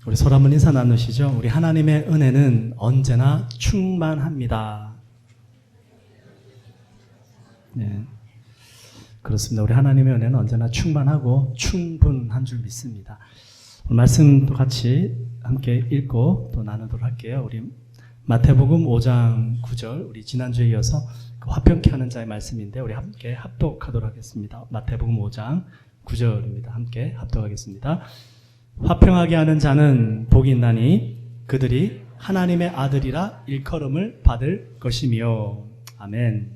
우리 서로 한번 인사 나누시죠. 우리 하나님의 은혜는 언제나 충만합니다. 네, 그렇습니다. 우리 하나님의 은혜는 언제나 충만하고 충분한 줄 믿습니다. 오늘 말씀도 같이 함께 읽고 또 나누도록 할게요. 우리 마태복음 5장 9절, 우리 지난주에 이어서 그 화평케 하는 자의 말씀인데 우리 함께 합독하도록 하겠습니다. 마태복음 5장 9절입니다. 함께 합독하겠습니다. 화평하게 하는 자는 복이 있나니 그들이 하나님의 아들이라 일컬음을 받을 것이며. 아멘.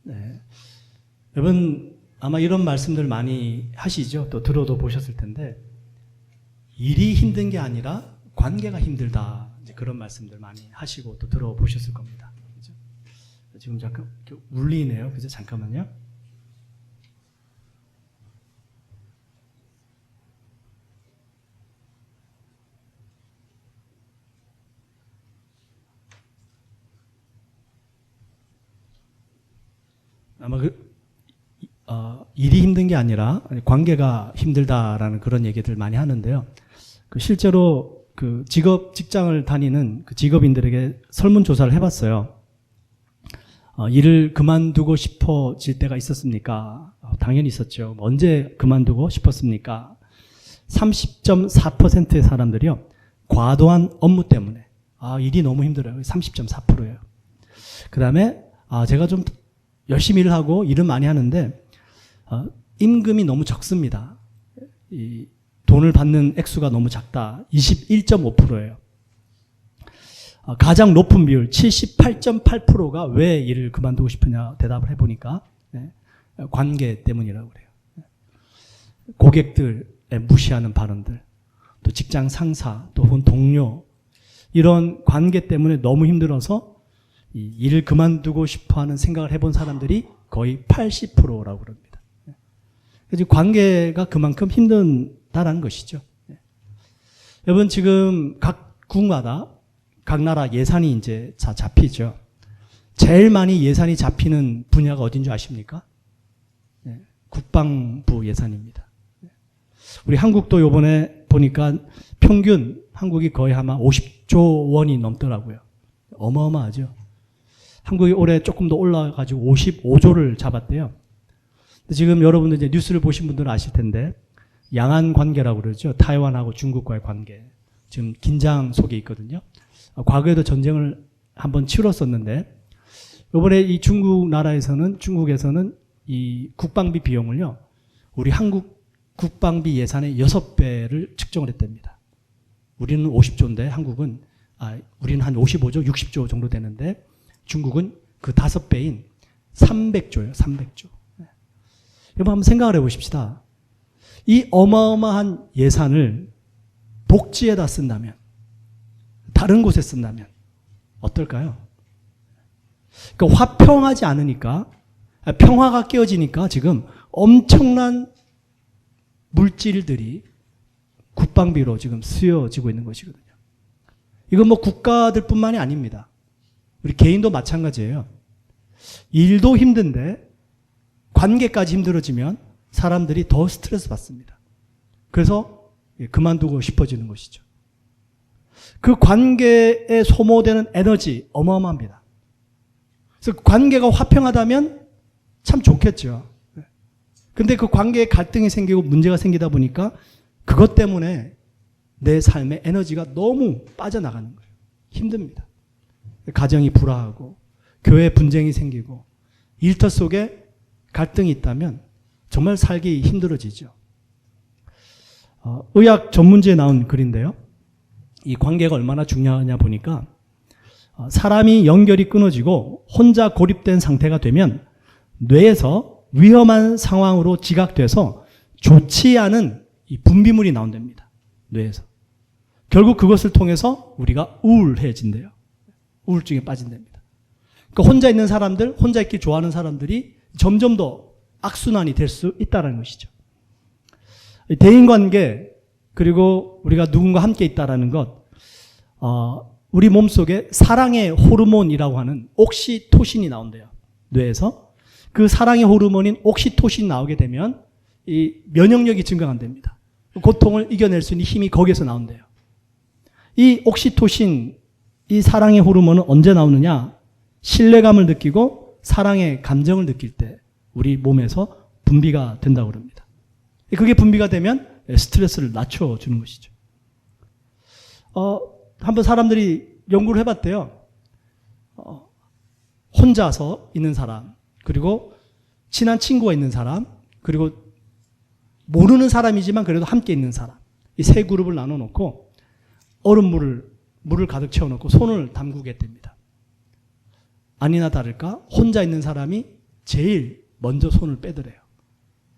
네. 여러분 아마 이런 말씀들 많이 하시죠. 또 들어도 보셨을 텐데 일이 힘든 게 아니라 관계가 힘들다. 이제 그런 말씀들 많이 하시고 또 들어보셨을 겁니다. 그죠? 지금 잠깐 울리네요. 그죠? 잠깐만요. 아마 일이 힘든 게 아니라 관계가 힘들다라는 그런 얘기들 많이 하는데요. 실제로 직장을 다니는 직업인들에게 설문조사를 해봤어요. 일을 그만두고 싶어질 때가 있었습니까? 당연히 있었죠. 언제 그만두고 싶었습니까? 30.4%의 사람들이요. 과도한 업무 때문에. 일이 너무 힘들어요. 30.4%예요. 그 다음에 제가 좀 열심히 일을 하고 일은 많이 하는데 임금이 너무 적습니다. 이 돈을 받는 액수가 너무 작다. 21.5%예요. 가장 높은 비율 78.8%가 왜 일을 그만두고 싶으냐 대답을 해보니까 관계 때문이라고 그래요. 고객들의 무시하는 발언들, 또 직장 상사, 또 혹은 동료, 이런 관계 때문에 너무 힘들어서 이 일을 그만두고 싶어하는 생각을 해본 사람들이 거의 80%라고 그럽니다. 그래서 관계가 그만큼 힘든다라는 것이죠. 여러분 지금 각 국마다 각 나라 예산이 이제 다 잡히죠. 제일 많이 예산이 잡히는 분야가 어딘 줄 아십니까? 국방부 예산입니다. 우리 한국도 이번에 보니까 평균 한국이 거의 아마 50조 원이 넘더라고요. 어마어마하죠. 한국이 올해 조금 더 올라가지고 55조를 잡았대요. 지금 여러분들 이제 뉴스를 보신 분들은 아실 텐데 양안 관계라고 그러죠. 타이완하고 중국과의 관계. 지금 긴장 속에 있거든요. 과거에도 전쟁을 한번 치렀었는데 이번에 이 중국에서는 이 국방비 비용을요. 우리 한국 국방비 예산의 6배를 측정을 했답니다. 우리는 50조인데 우리는 한 55조, 60조 정도 되는데 중국은 그 5배인 300조예요. 300조. 여러분 한번 생각을 해보십시다. 이 어마어마한 예산을 복지에다 쓴다면, 다른 곳에 쓴다면 어떨까요? 그러니까 화평하지 않으니까, 평화가 깨어지니까 지금 엄청난 물질들이 국방비로 지금 쓰여지고 있는 것이거든요. 이건 뭐 국가들뿐만이 아닙니다. 우리 개인도 마찬가지예요. 일도 힘든데 관계까지 힘들어지면 사람들이 더 스트레스 받습니다. 그래서 그만두고 싶어지는 것이죠. 그 관계에 소모되는 에너지 어마어마합니다. 그래서 관계가 화평하다면 참 좋겠죠. 근데 그 관계에 갈등이 생기고 문제가 생기다 보니까 그것 때문에 내 삶의 에너지가 너무 빠져나가는 거예요. 힘듭니다. 가정이 불화하고 교회 분쟁이 생기고 일터 속에 갈등이 있다면 정말 살기 힘들어지죠. 의학 전문지에 나온 글인데요. 이 관계가 얼마나 중요하냐 보니까 사람이 연결이 끊어지고 혼자 고립된 상태가 되면 뇌에서 위험한 상황으로 지각돼서 좋지 않은 이 분비물이 나온답니다. 뇌에서. 결국 그것을 통해서 우리가 우울해진대요. 우울증에 빠진답니다. 그러니까 혼자 있는 사람들, 혼자 있기 좋아하는 사람들이 점점 더 악순환이 될 수 있다는 것이죠. 대인관계, 그리고 우리가 누군가 함께 있다는 것, 우리 몸속에 사랑의 호르몬이라고 하는 옥시토신이 나온대요. 뇌에서. 그 사랑의 호르몬인 옥시토신이 나오게 되면 이 면역력이 증강한답니다. 고통을 이겨낼 수 있는 힘이 거기에서 나온대요. 이 옥시토신, 이 사랑의 호르몬은 언제 나오느냐? 신뢰감을 느끼고 사랑의 감정을 느낄 때 우리 몸에서 분비가 된다고 그럽니다. 그게 분비가 되면 스트레스를 낮춰주는 것이죠. 한번 사람들이 연구를 해봤대요. 혼자서 있는 사람, 그리고 친한 친구가 있는 사람, 그리고 모르는 사람이지만 그래도 함께 있는 사람, 이 세 그룹을 나눠놓고 물을 가득 채워놓고 손을 담그게 됩니다. 아니나 다를까 혼자 있는 사람이 제일 먼저 손을 빼더래요.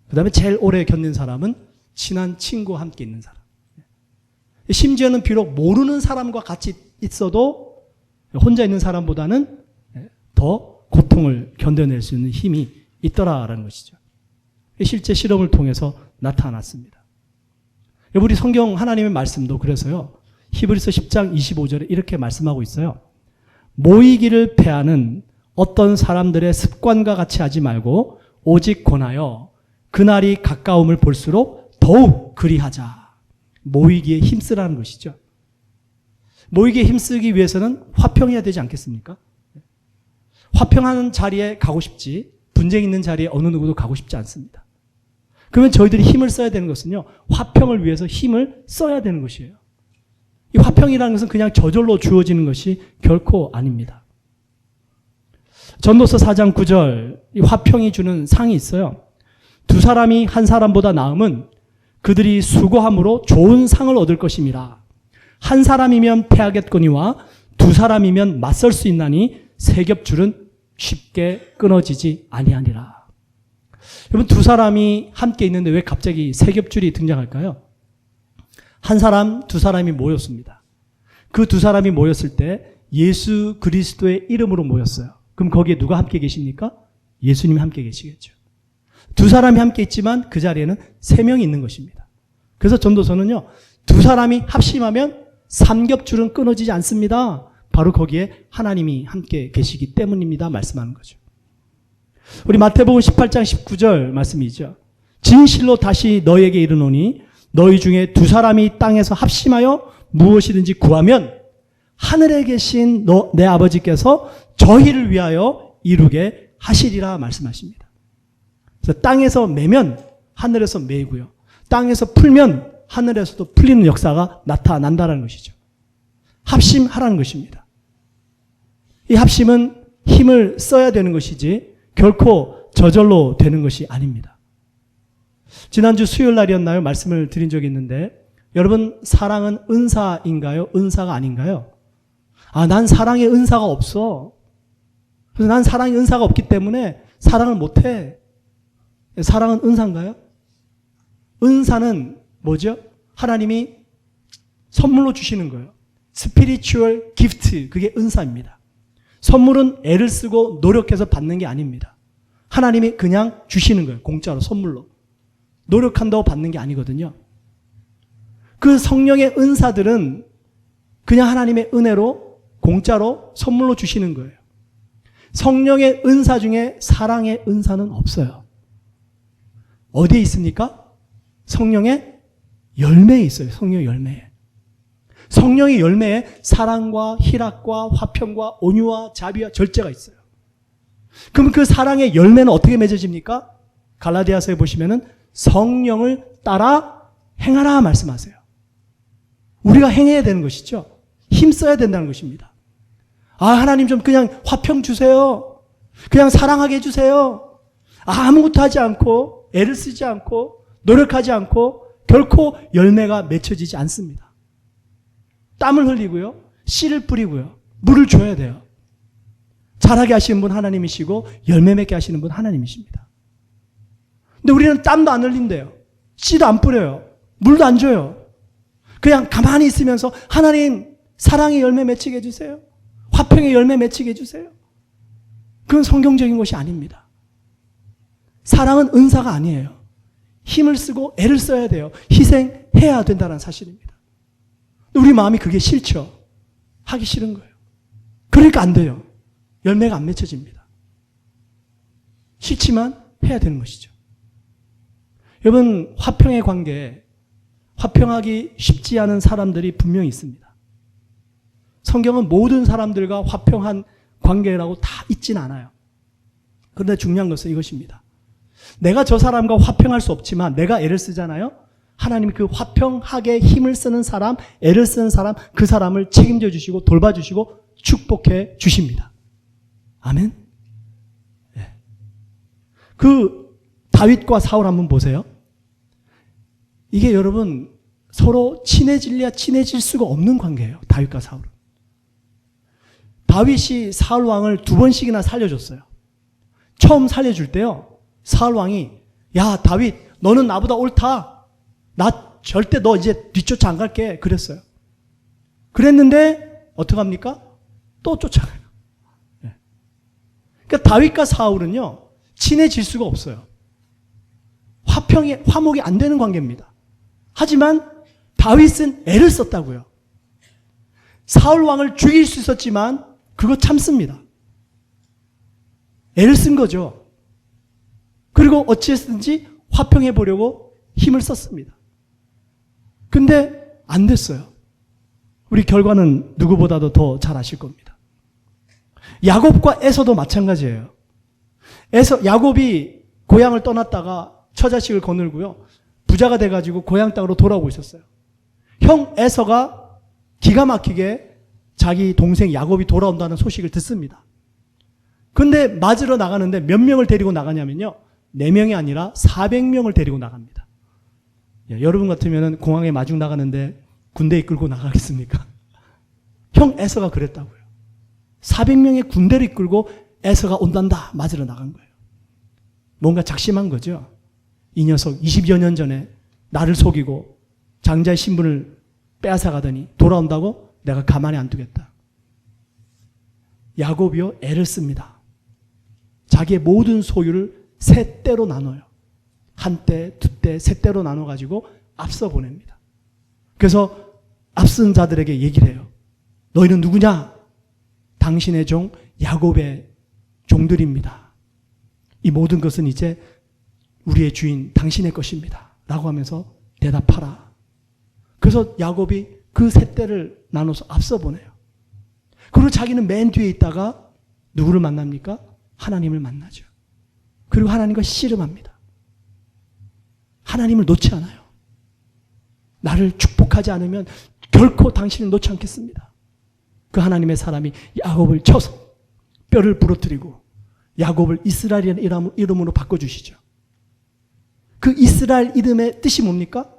그 다음에 제일 오래 견딘 사람은 친한 친구와 함께 있는 사람. 심지어는 비록 모르는 사람과 같이 있어도 혼자 있는 사람보다는 더 고통을 견뎌낼 수 있는 힘이 있더라라는 것이죠. 실제 실험을 통해서 나타났습니다. 우리 성경 하나님의 말씀도 그래서요. 히브리서 10장 25절에 이렇게 말씀하고 있어요. 모이기를 패하는 어떤 사람들의 습관과 같이 하지 말고 오직 권하여 그날이 가까움을 볼수록 더욱 그리하자. 모이기에 힘쓰라는 것이죠. 모이기에 힘쓰기 위해서는 화평해야 되지 않겠습니까? 화평하는 자리에 가고 싶지 분쟁 있는 자리에 어느 누구도 가고 싶지 않습니다. 그러면 저희들이 힘을 써야 되는 것은요. 화평을 위해서 힘을 써야 되는 것이에요. 이 화평이라는 것은 그냥 저절로 주어지는 것이 결코 아닙니다. 전도서 4장 9절 이 화평이 주는 상이 있어요. 두 사람이 한 사람보다 나음은 그들이 수고함으로 좋은 상을 얻을 것임이라. 한 사람이면 패하겠거니와 두 사람이면 맞설 수 있나니 세 겹줄은 쉽게 끊어지지 아니하니라. 여러분 두 사람이 함께 있는데 왜 갑자기 세 겹줄이 등장할까요? 한 사람, 두 사람이 모였습니다. 그 두 사람이 모였을 때 예수 그리스도의 이름으로 모였어요. 그럼 거기에 누가 함께 계십니까? 예수님이 함께 계시겠죠. 두 사람이 함께 있지만 그 자리에는 세 명이 있는 것입니다. 그래서 전도서는요. 두 사람이 합심하면 삼겹줄은 끊어지지 않습니다. 바로 거기에 하나님이 함께 계시기 때문입니다. 말씀하는 거죠. 우리 마태복음 18장 19절 말씀이죠. 진실로 다시 너희에게 이르노니 너희 중에 두 사람이 땅에서 합심하여 무엇이든지 구하면 하늘에 계신 내 아버지께서 저희를 위하여 이루게 하시리라 말씀하십니다. 그래서 땅에서 매면 하늘에서 매고요. 땅에서 풀면 하늘에서도 풀리는 역사가 나타난다는 것이죠. 합심하라는 것입니다. 이 합심은 힘을 써야 되는 것이지 결코 저절로 되는 것이 아닙니다. 지난주 수요일 날이었나요? 말씀을 드린 적이 있는데 여러분 사랑은 은사인가요? 은사가 아닌가요? 난 사랑의 은사가 없어. 그래서 난 사랑의 은사가 없기 때문에 사랑을 못해. 사랑은 은사인가요? 은사는 뭐죠? 하나님이 선물로 주시는 거예요. 스피리추얼 기프트, 그게 은사입니다. 선물은 애를 쓰고 노력해서 받는 게 아닙니다. 하나님이 그냥 주시는 거예요. 공짜로, 선물로. 노력한다고 받는 게 아니거든요. 그 성령의 은사들은 그냥 하나님의 은혜로 공짜로 선물로 주시는 거예요. 성령의 은사 중에 사랑의 은사는 없어요. 어디에 있습니까? 성령의 열매에 있어요. 성령의 열매에. 성령의 열매에 사랑과 희락과 화평과 온유와 자비와 절제가 있어요. 그럼 그 사랑의 열매는 어떻게 맺어집니까? 갈라디아서에 보시면은 성령을 따라 행하라 말씀하세요. 우리가 행해야 되는 것이죠. 힘써야 된다는 것입니다. 하나님 좀 그냥 화평 주세요. 그냥 사랑하게 해주세요. 아무것도 하지 않고 애를 쓰지 않고 노력하지 않고 결코 열매가 맺혀지지 않습니다. 땀을 흘리고요. 씨를 뿌리고요. 물을 줘야 돼요. 자라게 하시는 분 하나님이시고 열매 맺게 하시는 분 하나님이십니다. 근데 우리는 땀도 안 흘린대요. 씨도 안 뿌려요. 물도 안 줘요. 그냥 가만히 있으면서 하나님 사랑의 열매 맺히게 해주세요. 화평의 열매 맺히게 해주세요. 그건 성경적인 것이 아닙니다. 사랑은 은사가 아니에요. 힘을 쓰고 애를 써야 돼요. 희생해야 된다는 사실입니다. 우리 마음이 그게 싫죠. 하기 싫은 거예요. 그러니까 안 돼요. 열매가 안 맺혀집니다. 싫지만 해야 되는 것이죠. 여러분 화평의 관계 화평하기 쉽지 않은 사람들이 분명히 있습니다. 성경은 모든 사람들과 화평한 관계라고 다 있진 않아요. 그런데 중요한 것은 이것입니다. 내가 저 사람과 화평할 수 없지만 내가 애를 쓰잖아요. 하나님이 그 화평하게 힘을 쓰는 사람, 애를 쓰는 사람, 그 사람을 책임져 주시고 돌봐주시고 축복해 주십니다. 아멘. 네. 그 다윗과 사울 한번 보세요. 이게 여러분 서로 친해질래야 친해질 수가 없는 관계예요. 다윗과 사울은. 다윗이 사울 왕을 2번씩이나 살려줬어요. 처음 살려줄 때요, 사울 왕이 야 다윗 너는 나보다 옳다. 나 절대 너 이제 뒤쫓아 안 갈게. 그랬어요. 그랬는데 어떡합니까? 또 쫓아가요. 네. 그러니까 다윗과 사울은요 친해질 수가 없어요. 화목이 안 되는 관계입니다. 하지만 다윗은 애를 썼다고요. 사울 왕을 죽일 수 있었지만 그거 참습니다. 애를 쓴 거죠. 그리고 어찌했든지 화평해 보려고 힘을 썼습니다. 근데 안 됐어요. 우리 결과는 누구보다도 더 잘 아실 겁니다. 야곱과 에서도 마찬가지예요. 야곱이 고향을 떠났다가 처자식을 거느리고요, 부자가 돼가지고 고향 땅으로 돌아오고 있었어요. 형 에서가 기가 막히게 자기 동생 야곱이 돌아온다는 소식을 듣습니다. 근데 맞으러 나가는데 몇 명을 데리고 나가냐면요, 4명이 아니라 400명을 데리고 나갑니다. 여러분 같으면 공항에 마중 나가는데 군대 이끌고 나가겠습니까? 형 에서가 그랬다고요. 400명의 군대를 이끌고 에서가 온단다 맞으러 나간 거예요. 뭔가 작심한 거죠. 이 녀석 20여 년 전에 나를 속이고 장자의 신분을 빼앗아 가더니 돌아온다고? 내가 가만히 안 두겠다. 야곱이요 애를 씁니다. 자기의 모든 소유를 3대로 나눠요. 1대, 2대, 3대로 나눠가지고 앞서 보냅니다. 그래서 앞선 자들에게 얘기를 해요. 너희는 누구냐? 당신의 종 야곱의 종들입니다. 이 모든 것은 이제 우리의 주인 당신의 것입니다. 라고 하면서 대답하라. 그래서 야곱이 그 3대를 나눠서 앞서 보내요. 그리고 자기는 맨 뒤에 있다가 누구를 만납니까? 하나님을 만나죠. 그리고 하나님과 씨름합니다. 하나님을 놓지 않아요. 나를 축복하지 않으면 결코 당신을 놓지 않겠습니다. 그 하나님의 사람이 야곱을 쳐서 뼈를 부러뜨리고 야곱을 이스라엘이라는 이름으로 바꿔주시죠. 그 이스라엘 이름의 뜻이 뭡니까?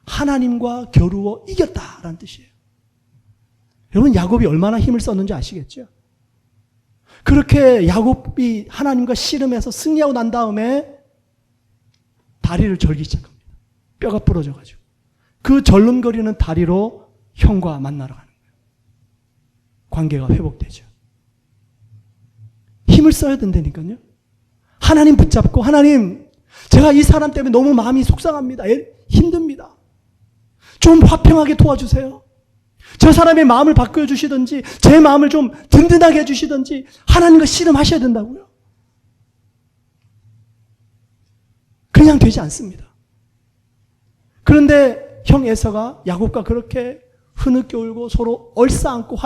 하나님과 겨루어 이겼다라는 뜻이에요. 여러분 야곱이 얼마나 힘을 썼는지 아시겠죠? 그렇게 야곱이 하나님과 씨름해서 승리하고 난 다음에 다리를 절기 시작합니다. 뼈가 부러져가지고 그 절름거리는 다리로 형과 만나러 가는 거예요. 관계가 회복되죠. 힘을 써야 된다니까요. 하나님 붙잡고 하나님 제가 이 사람 때문에 너무 마음이 속상합니다. 힘듭니다. 좀 화평하게 도와주세요. 저 사람의 마음을 바꿔주시든지 제 마음을 좀 든든하게 해주시든지 하나님과 씨름하셔야 된다고요. 그냥 되지 않습니다. 그런데 형 에서가 야곱과 그렇게 흐느껴 울고 서로 얼싸안고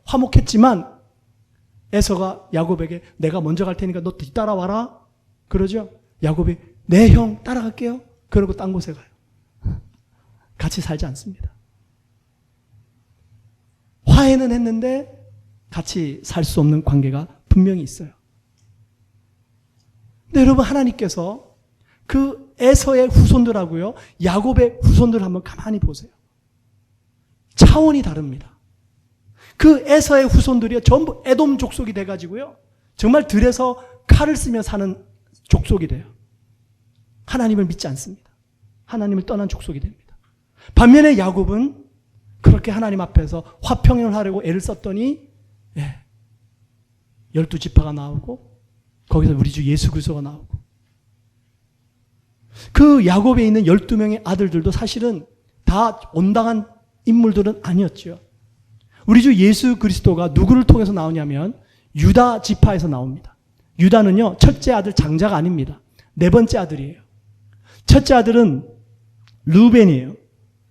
화목했지만 에서가 야곱에게 내가 먼저 갈 테니까 너 뒤따라와라 그러죠. 야곱이 네 형 따라갈게요. 그러고 딴 곳에 가요. 같이 살지 않습니다. 화해는 했는데 같이 살 수 없는 관계가 분명히 있어요. 근데 여러분 하나님께서 그 에서의 후손들하고요 야곱의 후손들을 한번 가만히 보세요. 차원이 다릅니다. 그 에서의 후손들이 전부 에돔 족속이 돼가지고요 정말 들에서 칼을 쓰며 사는 족속이 돼요. 하나님을 믿지 않습니다. 하나님을 떠난 족속이 됩니다. 반면에 야곱은 그렇게 하나님 앞에서 화평을 하려고 애를 썼더니 12지파가 나오고 거기서 우리 주 예수 그리스도가 나오고 그 야곱에 있는 12명의 아들들도 사실은 다 온당한 인물들은 아니었죠. 우리 주 예수 그리스도가 누구를 통해서 나오냐면 유다 지파에서 나옵니다. 유다는요 첫째 아들 장자가 아닙니다. 4번째 아들이에요. 첫째 아들은 르우벤이에요.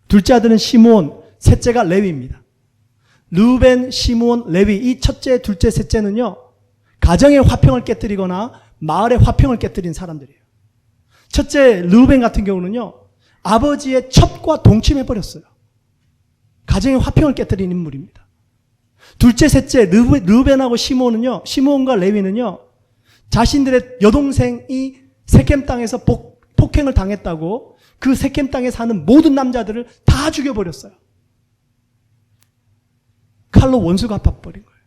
둘째 아들은 시므온, 셋째가 레위입니다. 르우벤, 시므온, 레위 이 첫째, 둘째, 셋째는요. 가정의 화평을 깨뜨리거나 마을의 화평을 깨뜨린 사람들이에요. 첫째 르우벤 같은 경우는요. 아버지의 첩과 동침해버렸어요. 가정의 화평을 깨뜨린 인물입니다. 둘째, 셋째 르우벤하고 시므온은요. 시므온과 레위는요. 자신들의 여동생이 세겜 땅에서 폭행을 당했다고 그 세겜 땅에 사는 모든 남자들을 다 죽여버렸어요. 칼로 원수가 갚아버린 거예요.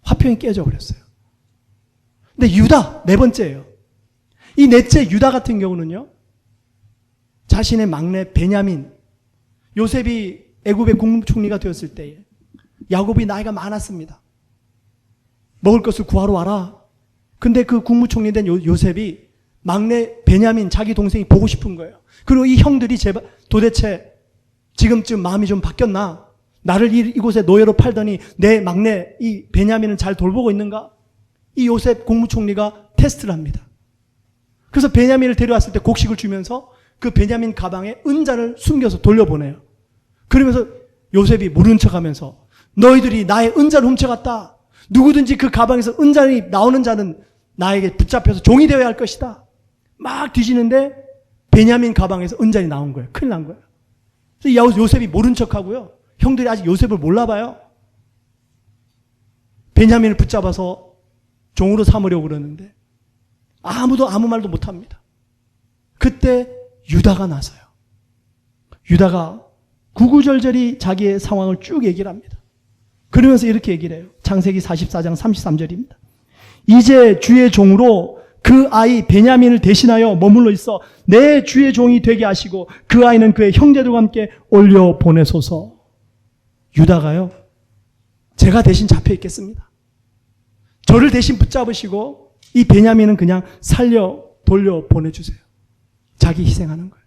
화평이 깨져 버렸어요. 근데 유다 네 번째예요. 이 넷째 유다 같은 경우는요. 자신의 막내 베냐민, 요셉이 애굽의 국무총리가 되었을 때에 야곱이 나이가 많았습니다. 먹을 것을 구하러 와라. 근데 그 국무총리 된 요셉이 막내 베냐민 자기 동생이 보고 싶은 거예요. 그리고 이 형들이 도대체 지금쯤 마음이 좀 바뀌었나? 나를 이곳에 노예로 팔더니 내 막내 이 베냐민은 잘 돌보고 있는가? 이 요셉 국무총리가 테스트를 합니다. 그래서 베냐민을 데려왔을 때 곡식을 주면서 그 베냐민 가방에 은자를 숨겨서 돌려보내요. 그러면서 요셉이 모른 척하면서 너희들이 나의 은자를 훔쳐갔다. 누구든지 그 가방에서 은자를 나오는 자는 나에게 붙잡혀서 종이 되어야 할 것이다. 막 뒤지는데 베냐민 가방에서 은자리 나온 거예요. 큰일 난 거예요. 그래서 요셉이 모른 척하고요. 형들이 아직 요셉을 몰라봐요. 베냐민을 붙잡아서 종으로 삼으려고 그러는데 아무도 아무 말도 못합니다. 그때 유다가 나서요. 유다가 구구절절히 자기의 상황을 쭉 얘기를 합니다. 그러면서 이렇게 얘기를 해요. 창세기 44장 33절입니다. 이제 주의 종으로 그 아이 베냐민을 대신하여 머물러 있어 내 주의 종이 되게 하시고 그 아이는 그의 형제들과 함께 올려 보내소서. 유다가요. 제가 대신 잡혀 있겠습니다. 저를 대신 붙잡으시고 이 베냐민은 그냥 돌려 보내주세요. 자기 희생하는 거예요.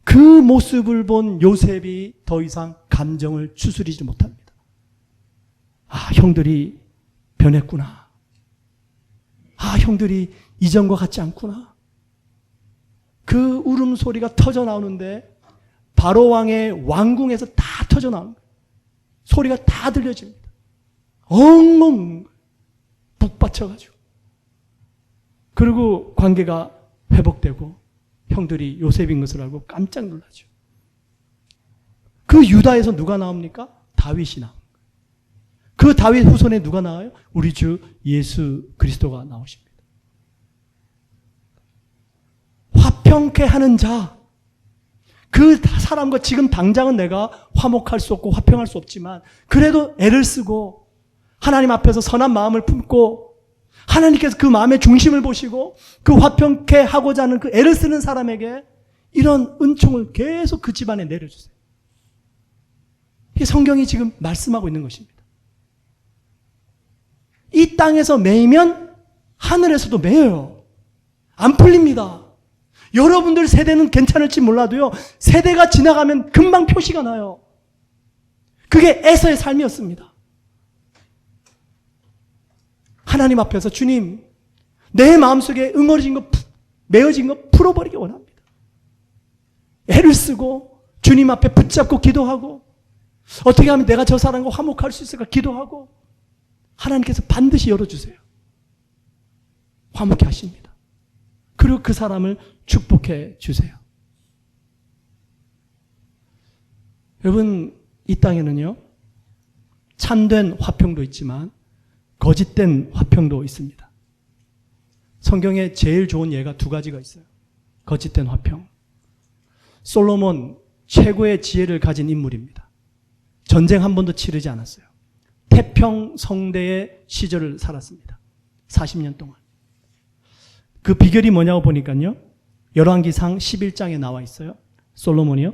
그 모습을 본 요셉이 더 이상 감정을 추스리지 못합니다. 아, 형들이 변했구나. 아, 형들이 이전과 같지 않구나. 그 울음소리가 터져 나오는데 바로 왕의 왕궁에서 다 터져 나오는 거예요. 소리가 다 들려집니다. 엉엉 북받쳐가지고. 그리고 관계가 회복되고 형들이 요셉인 것을 알고 깜짝 놀라죠. 그 유다에서 누가 나옵니까? 다윗이 나옵니다. 그 다윗 후손에 누가 나와요? 우리 주 예수 그리스도가 나오십니다. 화평케 하는 자, 그 사람과 지금 당장은 내가 화목할 수 없고 화평할 수 없지만 그래도 애를 쓰고 하나님 앞에서 선한 마음을 품고 하나님께서 그 마음의 중심을 보시고 그 화평케 하고자 하는 그 애를 쓰는 사람에게 이런 은총을 계속 그 집안에 내려주세요. 이게 성경이 지금 말씀하고 있는 것입니다. 이 땅에서 매이면 하늘에서도 매여요. 안 풀립니다. 여러분들 세대는 괜찮을지 몰라도요. 세대가 지나가면 금방 표시가 나요. 그게 에서의 삶이었습니다. 하나님 앞에서 주님, 내 마음속에 응어리진 거, 메어진 거 풀어버리기 원합니다. 애를 쓰고 주님 앞에 붙잡고 기도하고 어떻게 하면 내가 저 사람과 화목할 수 있을까 기도하고 하나님께서 반드시 열어주세요. 화목해 하십니다. 그리고 그 사람을 축복해 주세요. 여러분, 이 땅에는요, 참된 화평도 있지만 거짓된 화평도 있습니다. 성경에 제일 좋은 예가 두 가지가 있어요. 거짓된 화평. 솔로몬 최고의 지혜를 가진 인물입니다. 전쟁 한 번도 치르지 않았어요. 태평성대의 시절을 살았습니다. 40년 동안. 그 비결이 뭐냐고 보니까요. 열왕기상 11장에 나와 있어요. 솔로몬이요.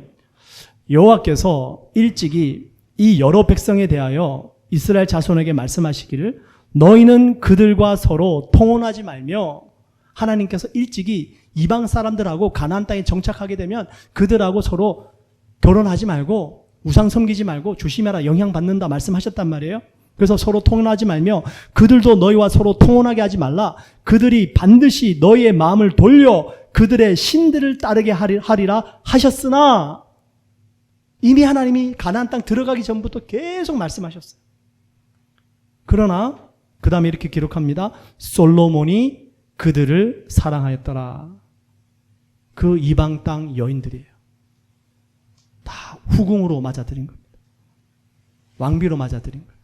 여호와께서 일찍이 이 여러 백성에 대하여 이스라엘 자손에게 말씀하시기를 너희는 그들과 서로 통혼하지 말며 하나님께서 일찍이 이방 사람들하고 가나안 땅에 정착하게 되면 그들하고 서로 결혼하지 말고 우상 섬기지 말고 조심해라 영향받는다 말씀하셨단 말이에요. 그래서 서로 통혼하지 말며 그들도 너희와 서로 통혼하게 하지 말라. 그들이 반드시 너희의 마음을 돌려 그들의 신들을 따르게 하리라 하셨으나, 이미 하나님이 가나안 땅 들어가기 전부터 계속 말씀하셨어요. 그러나 그 다음에 이렇게 기록합니다. 솔로몬이 그들을 사랑하였더라. 그 이방 땅 여인들이에요. 다 후궁으로 맞아들인 겁니다. 왕비로 맞아들인 거예요.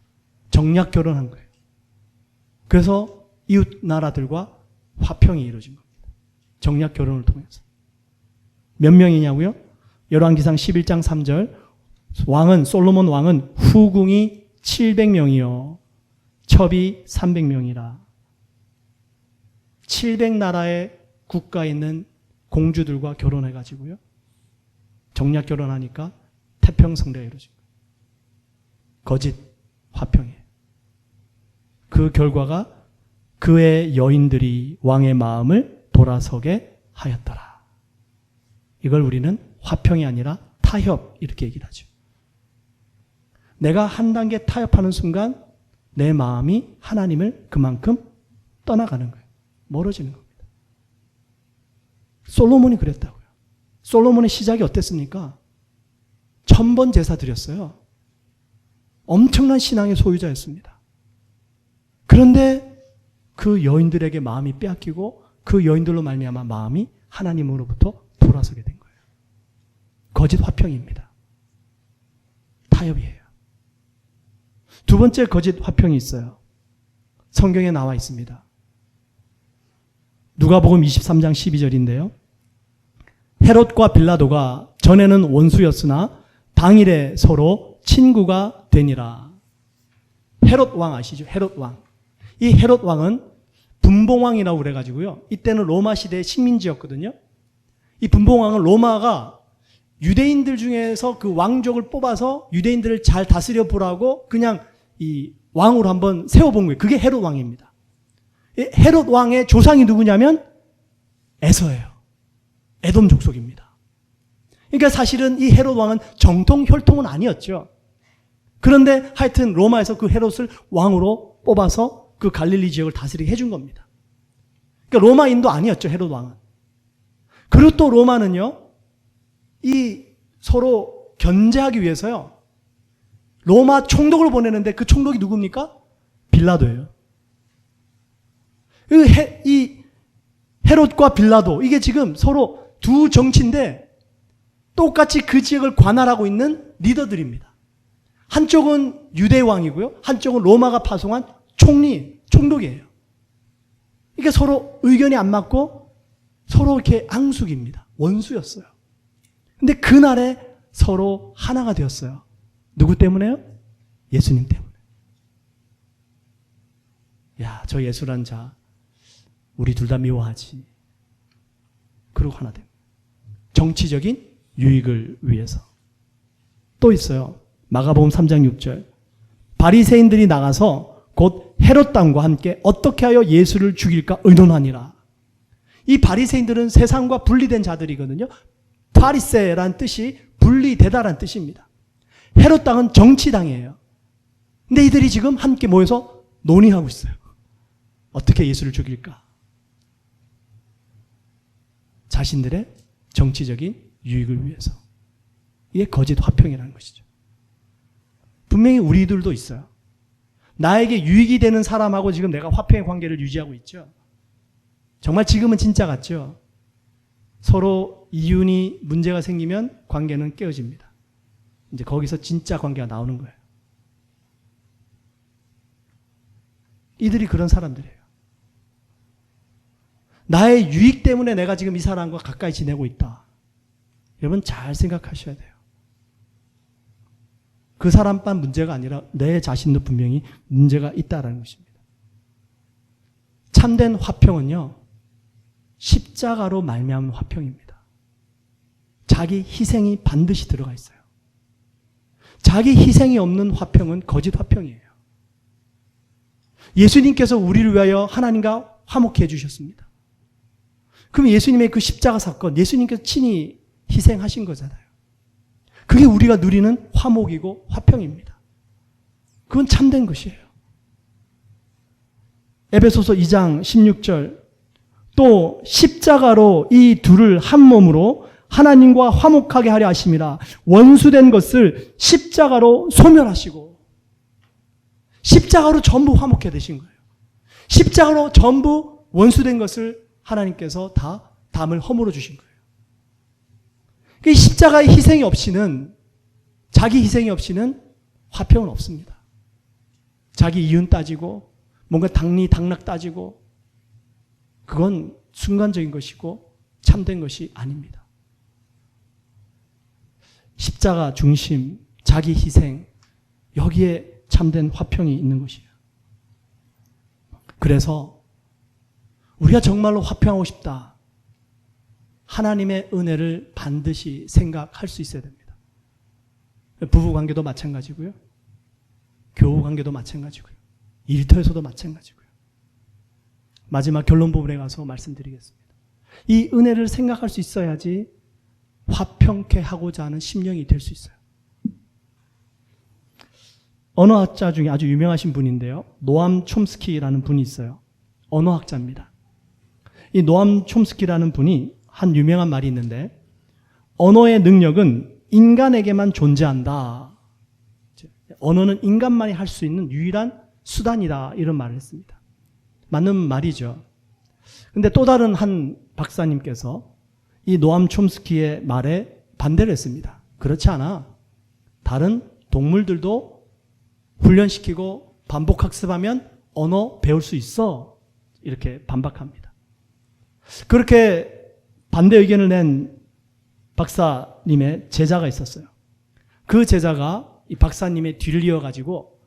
정략 결혼한 거예요. 그래서 이웃 나라들과 화평이 이루어진 겁니다. 정략 결혼을 통해서. 몇 명이냐고요? 열왕기상 11장 3절. 솔로몬 왕은 후궁이 700명이요 첩이 300명이라. 700나라의 국가에 있는 공주들과 결혼해가지고요. 정략 결혼하니까 태평성대가 이루어진 거예요. 거짓 화평이에요. 그 결과가 그의 여인들이 왕의 마음을 돌아서게 하였더라. 이걸 우리는 화평이 아니라 타협, 이렇게 얘기를 하죠. 내가 한 단계 타협하는 순간 내 마음이 하나님을 그만큼 떠나가는 거예요. 멀어지는 겁니다. 솔로몬이 그랬다고요. 솔로몬의 시작이 어땠습니까? 1000번 제사 드렸어요. 엄청난 신앙의 소유자였습니다. 그런데 그 여인들에게 마음이 빼앗기고 그 여인들로 말미암아 마음이 하나님으로부터 돌아서게 된 거예요. 거짓 화평입니다. 타협이에요. 두 번째 거짓 화평이 있어요. 성경에 나와 있습니다. 누가복음 23장 12절인데요. 헤롯과 빌라도가 전에는 원수였으나 당일에 서로 친구가 되니라. 헤롯 왕 아시죠? 헤롯 왕. 이 헤롯 왕은 분봉왕이라고 그래가지고요. 이때는 로마 시대의 식민지였거든요. 이 분봉왕은 로마가 유대인들 중에서 그 왕족을 뽑아서 유대인들을 잘 다스려 보라고 그냥 이 왕으로 한번 세워본 거예요. 그게 헤롯 왕입니다. 헤롯 왕의 조상이 누구냐면 에서예요. 에돔 족속입니다. 그러니까 사실은 이 헤롯 왕은 정통 혈통은 아니었죠. 그런데 하여튼 로마에서 그 헤롯을 왕으로 뽑아서 그 갈릴리 지역을 다스리게 해준 겁니다. 그러니까 로마인도 아니었죠, 헤롯 왕은. 그리고 또 로마는요, 이 서로 견제하기 위해서요, 로마 총독을 보내는데 그 총독이 누굽니까? 빌라도예요. 이 헤롯과 빌라도, 이게 지금 서로 두 정치인데 똑같이 그 지역을 관할하고 있는 리더들입니다. 한쪽은 유대 왕이고요, 한쪽은 로마가 파송한 총독이에요. 이게 서로 의견이 안 맞고 서로 이렇게 앙숙입니다. 원수였어요. 근데 그날에 서로 하나가 되었어요. 누구 때문에요? 예수님 때문에. 야, 저 예수란 자 우리 둘 다 미워하지. 그러고 하나 됩니다. 정치적인 유익을 위해서. 또 있어요. 마가복음 3장 6절. 바리새인들이 나가서 곧 헤롯 당과 함께 어떻게 하여 예수를 죽일까 의논하니라. 이 바리새인들은 세상과 분리된 자들이거든요. 파리세란 뜻이 분리되다란 뜻입니다. 헤롯 당은 정치당이에요. 근데 이들이 지금 함께 모여서 논의하고 있어요. 어떻게 예수를 죽일까? 자신들의 정치적인 유익을 위해서. 이게 거짓 화평이라는 것이죠. 분명히 우리들도 있어요. 나에게 유익이 되는 사람하고 지금 내가 화평의 관계를 유지하고 있죠. 정말 지금은 진짜 같죠. 서로 이윤이 문제가 생기면 관계는 깨어집니다. 이제 거기서 진짜 관계가 나오는 거예요. 이들이 그런 사람들이에요. 나의 유익 때문에 내가 지금 이 사람과 가까이 지내고 있다. 여러분 잘 생각하셔야 돼요. 그 사람만 문제가 아니라 내 자신도 분명히 문제가 있다는 것입니다. 참된 화평은요, 십자가로 말미암은 화평입니다. 자기 희생이 반드시 들어가 있어요. 자기 희생이 없는 화평은 거짓 화평이에요. 예수님께서 우리를 위하여 하나님과 화목해 주셨습니다. 그럼 예수님의 그 십자가 사건, 예수님께서 친히 희생하신 거잖아요. 그게 우리가 누리는 화목이고 화평입니다. 그건 참된 것이에요. 에베소서 2장 16절 또 십자가로 이 둘을 한 몸으로 하나님과 화목하게 하려 하심이라. 원수된 것을 십자가로 소멸하시고 십자가로 전부 화목해 되신 거예요. 십자가로 전부 원수된 것을 하나님께서 다 담을 허물어 주신 거예요. 그 십자가의 희생이 없이는, 자기 희생이 없이는 화평은 없습니다. 자기 이윤 따지고 뭔가 당락 따지고 그건 순간적인 것이고 참된 것이 아닙니다. 십자가 중심, 자기 희생, 여기에 참된 화평이 있는 것이에요. 그래서 우리가 정말로 화평하고 싶다. 하나님의 은혜를 반드시 생각할 수 있어야 됩니다. 부부관계도 마찬가지고요. 교우관계도 마찬가지고요. 일터에서도 마찬가지고요. 마지막 결론 부분에 가서 말씀드리겠습니다. 이 은혜를 생각할 수 있어야지 화평케 하고자 하는 심령이 될 수 있어요. 언어학자 중에 아주 유명하신 분인데요. 노암 촘스키라는 분이 있어요. 언어학자입니다. 이 노암 촘스키라는 분이 한 유명한 말이 있는데, 언어의 능력은 인간에게만 존재한다. 언어는 인간만이 할 수 있는 유일한 수단이다. 이런 말을 했습니다. 맞는 말이죠. 근데 또 다른 한 박사님께서 이 노암 촘스키의 말에 반대를 했습니다. 그렇지 않아. 다른 동물들도 훈련시키고 반복학습하면 언어 배울 수 있어. 이렇게 반박합니다. 그렇게 반대 의견을 낸 박사님의 제자가 있었어요. 그 제자가 이 박사님의 뒤를 이어가지고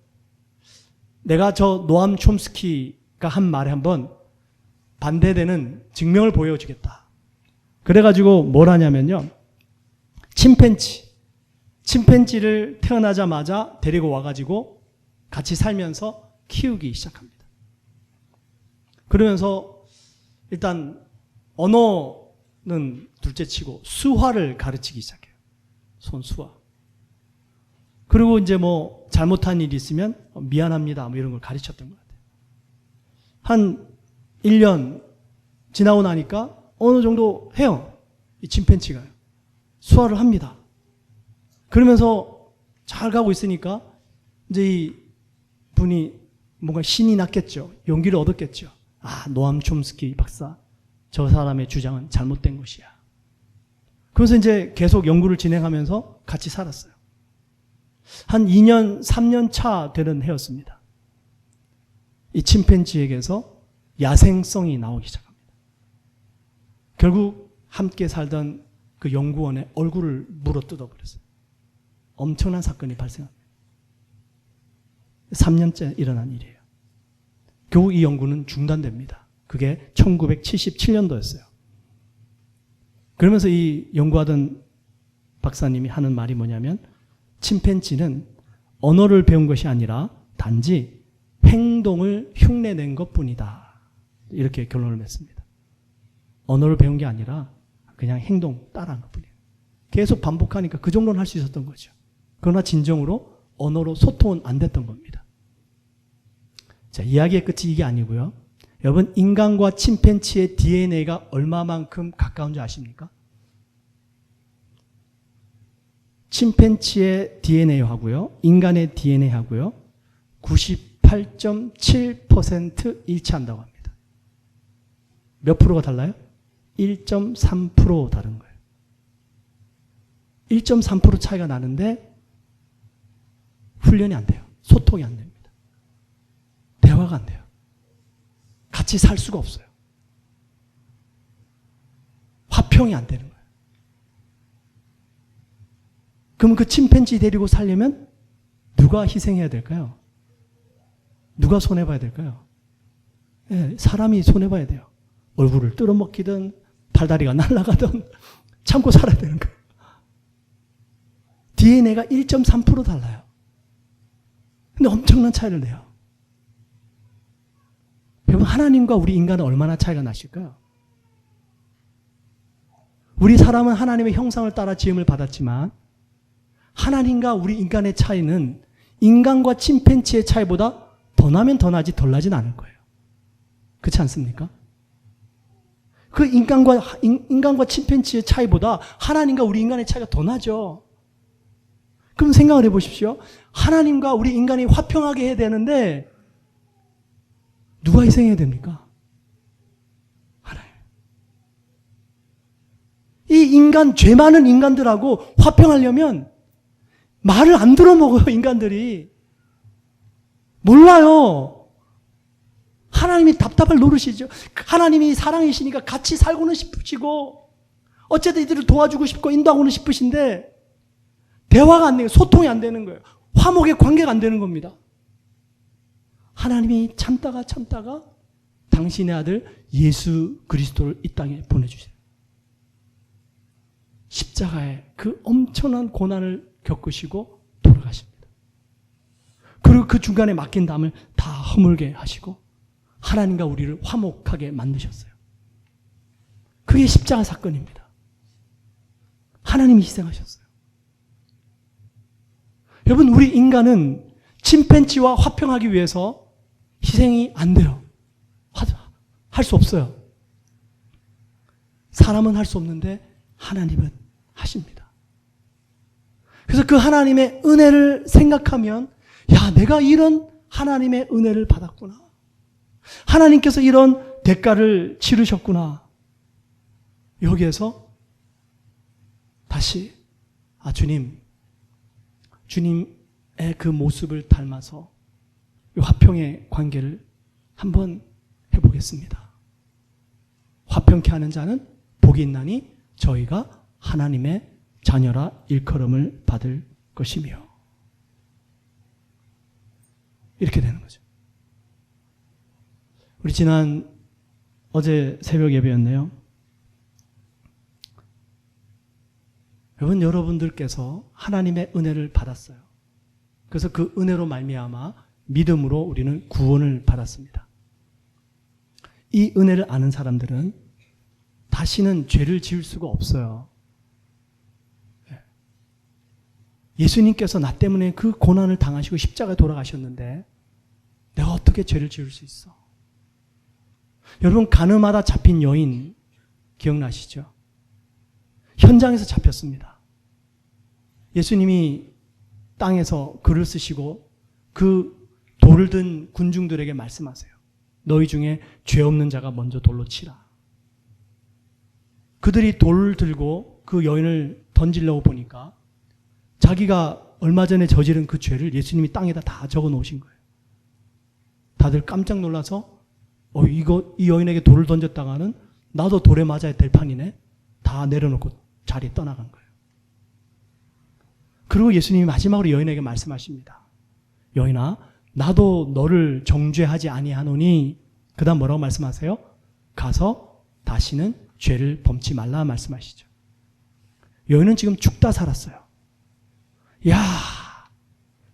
내가 저 노암 촘스키가 한 말에 한번 반대되는 증명을 보여주겠다. 그래가지고 뭘 하냐면요. 침팬지를 태어나자마자 데리고 와가지고 같이 살면서 키우기 시작합니다. 그러면서 일단 언어는 둘째치고 수화를 가르치기 시작해요. 손수화. 그리고 이제 뭐 잘못한 일이 있으면 미안합니다. 뭐 이런 걸 가르쳤던 것 같아요. 한 1년 지나고 나니까 어느 정도 해요. 이 침팬지가요. 수화를 합니다. 그러면서 잘 가고 있으니까 이제 이 분이 뭔가 신이 났겠죠. 용기를 얻었겠죠. 아, 노암 촘스키 박사. 저 사람의 주장은 잘못된 것이야. 그래서 이제 계속 연구를 진행하면서 같이 살았어요. 한 2년, 3년 차 되는 해였습니다. 이 침팬지에게서 야생성이 나오기 시작합니다. 결국 함께 살던 그 연구원의 얼굴을 물어 뜯어버렸어요. 엄청난 사건이 발생합니다. 3년째 일어난 일이에요. 결국 이 연구는 중단됩니다. 그게 1977년도였어요. 그러면서 이 연구하던 박사님이 하는 말이 뭐냐면, 침팬지는 언어를 배운 것이 아니라 단지 행동을 흉내낸 것뿐이다. 이렇게 결론을 맺습니다. 언어를 배운 게 아니라 그냥 행동 따라한 것뿐이에요. 계속 반복하니까 그 정도는 할 수 있었던 거죠. 그러나 진정으로 언어로 소통은 안 됐던 겁니다. 자, 이야기의 끝이 이게 아니고요. 여러분, 인간과 침팬지의 DNA가 얼마만큼 가까운지 아십니까? 침팬지의 DNA하고요, 인간의 DNA하고요, 98.7% 일치한다고 합니다. 몇 프로가 달라요? 1.3% 다른 거예요. 1.3% 차이가 나는데 훈련이 안 돼요. 소통이 안 됩니다. 대화가 안 돼요. 같이 살 수가 없어요. 화평이 안 되는 거예요. 그럼 그 침팬지 데리고 살려면 누가 희생해야 될까요? 누가 손해봐야 될까요? 네, 사람이 손해봐야 돼요. 얼굴을 뜯어먹히든 팔다리가 날아가든 참고 살아야 되는 거예요. DNA가 1.3% 달라요. 근데 엄청난 차이를 내요. 여러분, 하나님과 우리 인간은 얼마나 차이가 나실까요? 우리 사람은 하나님의 형상을 따라 지음을 받았지만 하나님과 우리 인간의 차이는 인간과 침팬지의 차이보다 더 나면 더 나지 덜 나진 않을 거예요. 그렇지 않습니까? 그 인간과 침팬지의 차이보다 하나님과 우리 인간의 차이가 더 나죠. 그럼 생각을 해보십시오. 하나님과 우리 인간이 화평하게 해야 되는데 누가 희생해야 됩니까? 하나님. 이 죄 많은 인간들하고 화평하려면 말을 안 들어먹어요, 인간들이. 몰라요. 하나님이 답답할 노릇이죠. 하나님이 사랑이시니까 같이 살고는 싶으시고, 어쨌든 이들을 도와주고 싶고 인도하고는 싶으신데, 대화가 안 되고 소통이 안 되는 거예요. 화목의 관계가 안 되는 겁니다. 하나님이 참다가 당신의 아들 예수 그리스도를 이 땅에 보내주세요. 십자가에 그 엄청난 고난을 겪으시고 돌아가십니다. 그리고 그 중간에 맡긴 담을 다 허물게 하시고 하나님과 우리를 화목하게 만드셨어요. 그게 십자가 사건입니다. 하나님이 희생하셨어요. 여러분, 우리 인간은 침팬지와 화평하기 위해서 희생이 안 돼요. 할 수 없어요. 사람은 할 수 없는데 하나님은 하십니다. 그래서 그 하나님의 은혜를 생각하면, 야, 내가 이런 하나님의 은혜를 받았구나. 하나님께서 이런 대가를 치르셨구나. 여기에서 다시 주님의 그 모습을 닮아서 이 화평의 관계를 한번 해보겠습니다. 화평케 하는 자는 복이 있나니 저희가 하나님의 자녀라 일컬음을 받을 것이며, 이렇게 되는 거죠. 우리 어제 새벽 예배였네요. 여러분들께서 하나님의 은혜를 받았어요. 그래서 그 은혜로 말미암아 믿음으로 우리는 구원을 받았습니다. 이 은혜를 아는 사람들은 다시는 죄를 지을 수가 없어요. 예수님께서 나 때문에 그 고난을 당하시고 십자가에 돌아가셨는데 내가 어떻게 죄를 지을 수 있어? 여러분, 가늠하다 잡힌 여인 기억나시죠? 현장에서 잡혔습니다. 예수님이 땅에서 글을 쓰시고 그 돌을 든 군중들에게 말씀하세요. 너희 중에 죄 없는 자가 먼저 돌로 치라. 그들이 돌을 들고 그 여인을 던지려고 보니까 자기가 얼마 전에 저지른 그 죄를 예수님이 땅에다 다 적어 놓으신 거예요. 다들 깜짝 놀라서 이 여인에게 돌을 던졌다가는 나도 돌에 맞아야 될 판이네. 다 내려놓고 자리에 떠나간 거예요. 그리고 예수님이 마지막으로 여인에게 말씀하십니다. 여인아, 나도 너를 정죄하지 아니하노니, 그 다음 뭐라고 말씀하세요? 가서 다시는 죄를 범치 말라 말씀하시죠. 여인은 지금 죽다 살았어요. 야,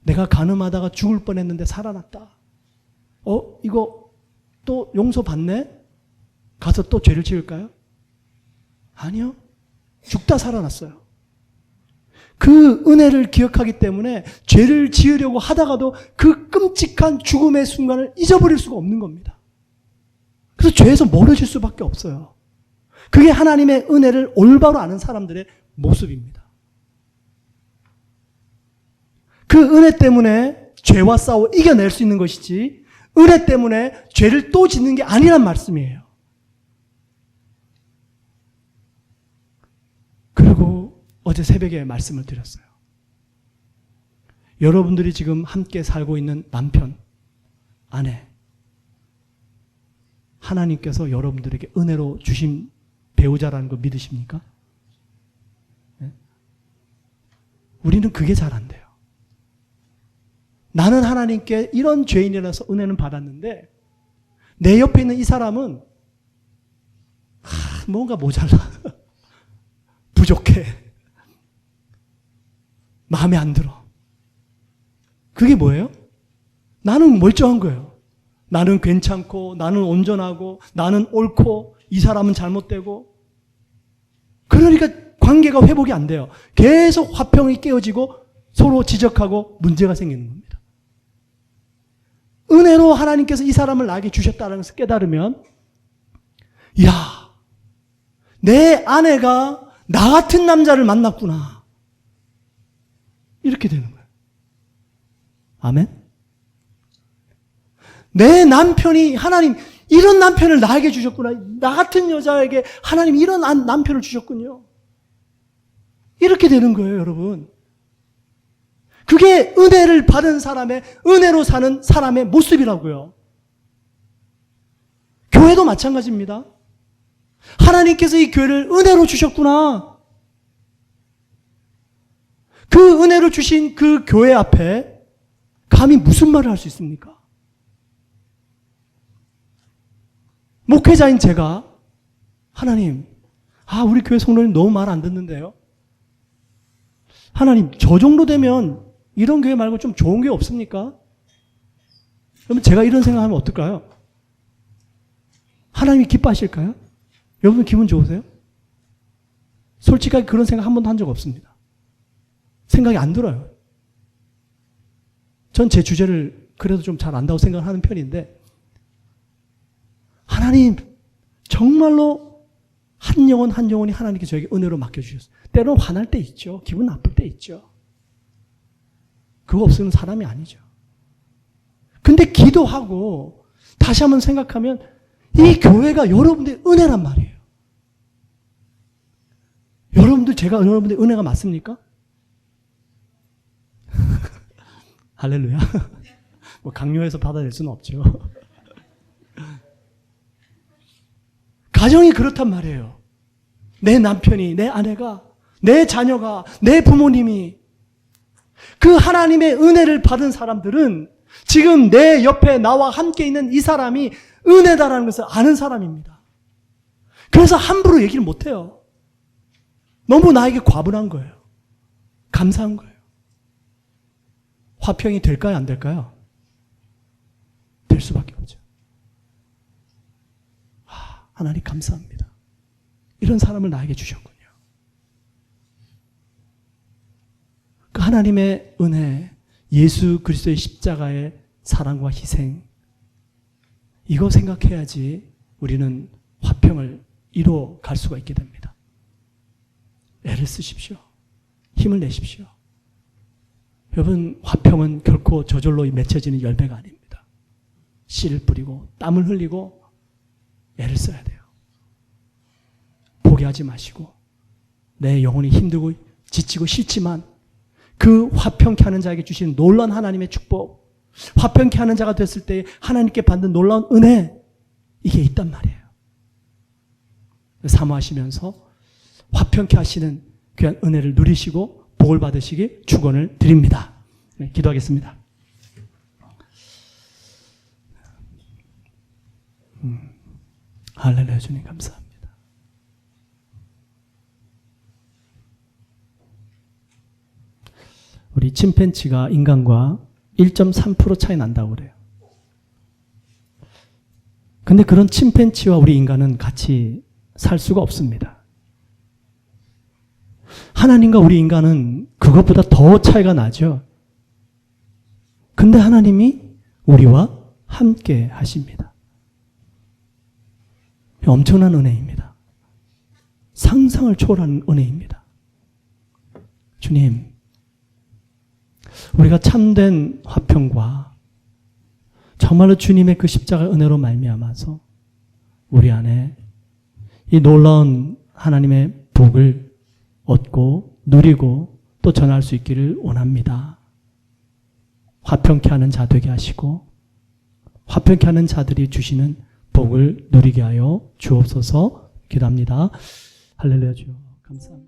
내가 간음하다가 죽을 뻔했는데 살아났다. 이거 또 용서받네? 가서 또 죄를 지을까요? 아니요. 죽다 살아났어요. 그 은혜를 기억하기 때문에 죄를 지으려고 하다가도 그 끔찍한 죽음의 순간을 잊어버릴 수가 없는 겁니다. 그래서 죄에서 멀어질 수밖에 없어요. 그게 하나님의 은혜를 올바로 아는 사람들의 모습입니다. 그 은혜 때문에 죄와 싸워 이겨낼 수 있는 것이지, 은혜 때문에 죄를 또 짓는 게 아니란 말씀이에요. 그리고 어제 새벽에 말씀을 드렸어요. 여러분들이 지금 함께 살고 있는 남편, 아내, 하나님께서 여러분들에게 은혜로 주신 배우자라는 거 믿으십니까? 네? 우리는 그게 잘 안 돼요. 나는 하나님께 이런 죄인이라서 은혜는 받았는데 내 옆에 있는 이 사람은 뭔가 모자라. 부족해. 마음에 안 들어. 그게 뭐예요? 나는 멀쩡한 거예요. 나는 괜찮고, 나는 온전하고, 나는 옳고, 이 사람은 잘못되고. 그러니까 관계가 회복이 안 돼요. 계속 화평이 깨어지고 서로 지적하고 문제가 생기는 겁니다. 은혜로 하나님께서 이 사람을 나에게 주셨다는 것을 깨달으면, 이야, 내 아내가 나 같은 남자를 만났구나. 이렇게 되는 거예요. 아멘? 내 남편이, 하나님 이런 남편을 나에게 주셨구나. 나 같은 여자에게 하나님 이런 남편을 주셨군요. 이렇게 되는 거예요, 여러분. 그게 은혜를 받은 사람의, 은혜로 사는 사람의 모습이라고요. 교회도 마찬가지입니다. 하나님께서 이 교회를 은혜로 주셨구나. 그 은혜로 주신 그 교회 앞에 감히 무슨 말을 할 수 있습니까? 목회자인 제가, 하나님, 우리 교회 성도님 너무 말 안 듣는데요. 하나님, 저 정도 되면 이런 교회 말고 좀 좋은 교회 없습니까? 그러면 제가 이런 생각하면 어떨까요? 하나님이 기뻐하실까요? 여러분 기분 좋으세요? 솔직하게 그런 생각 한 번도 한 적 없습니다. 생각이 안 들어요. 전 제 주제를 그래도 좀 잘 안다고 생각하는 편인데, 하나님 정말로 한 영혼 한 영혼이 하나님께 저에게 은혜로 맡겨주셨어요. 때로는 화날 때 있죠. 기분 나쁠 때 있죠. 그거 없으면 사람이 아니죠. 근데 기도하고 다시 한번 생각하면 이 교회가 여러분들의 은혜란 말이에요. 여러분들, 제가 여러분들의 은혜가 맞습니까? 할렐루야. 뭐 강요해서 받아낼 수는 없죠. 가정이 그렇단 말이에요. 내 남편이, 내 아내가, 내 자녀가, 내 부모님이, 그 하나님의 은혜를 받은 사람들은 지금 내 옆에 나와 함께 있는 이 사람이 은혜다라는 것을 아는 사람입니다. 그래서 함부로 얘기를 못해요. 너무 나에게 과분한 거예요. 감사한 거예요. 화평이 될까요? 안 될까요? 될 수밖에 없죠. 하나님 감사합니다. 이런 사람을 나에게 주셨군요. 그 하나님의 은혜, 예수 그리스도의 십자가의 사랑과 희생, 이거 생각해야지 우리는 화평을 이루어 갈 수가 있게 됩니다. 애를 쓰십시오. 힘을 내십시오. 여러분, 화평은 결코 저절로 맺혀지는 열매가 아닙니다. 씨를 뿌리고 땀을 흘리고 애를 써야 돼요. 포기하지 마시고, 내 영혼이 힘들고 지치고 싫지만 그 화평케 하는 자에게 주시는 놀라운 하나님의 축복, 화평케 하는 자가 됐을 때 하나님께 받는 놀라운 은혜, 이게 있단 말이에요. 사모하시면서 화평케 하시는 귀한 은혜를 누리시고 복을 받으시기 축원을 드립니다. 네, 기도하겠습니다. 할렐루야. 주님 감사합니다. 우리 침팬지가 인간과 1.3% 차이 난다고 그래요. 근데 그런 침팬지와 우리 인간은 같이 살 수가 없습니다. 하나님과 우리 인간은 그것보다 더 차이가 나죠. 근데 하나님이 우리와 함께 하십니다. 엄청난 은혜입니다. 상상을 초월하는 은혜입니다. 주님, 우리가 참된 화평과 정말로 주님의 그 십자가 은혜로 말미암아서 우리 안에 이 놀라운 하나님의 복을 얻고 누리고 또 전할 수 있기를 원합니다. 화평케 하는 자 되게 하시고 화평케 하는 자들이 주시는 복을 누리게 하여 주옵소서. 기도합니다. 할렐루야. 주여 감사합니다.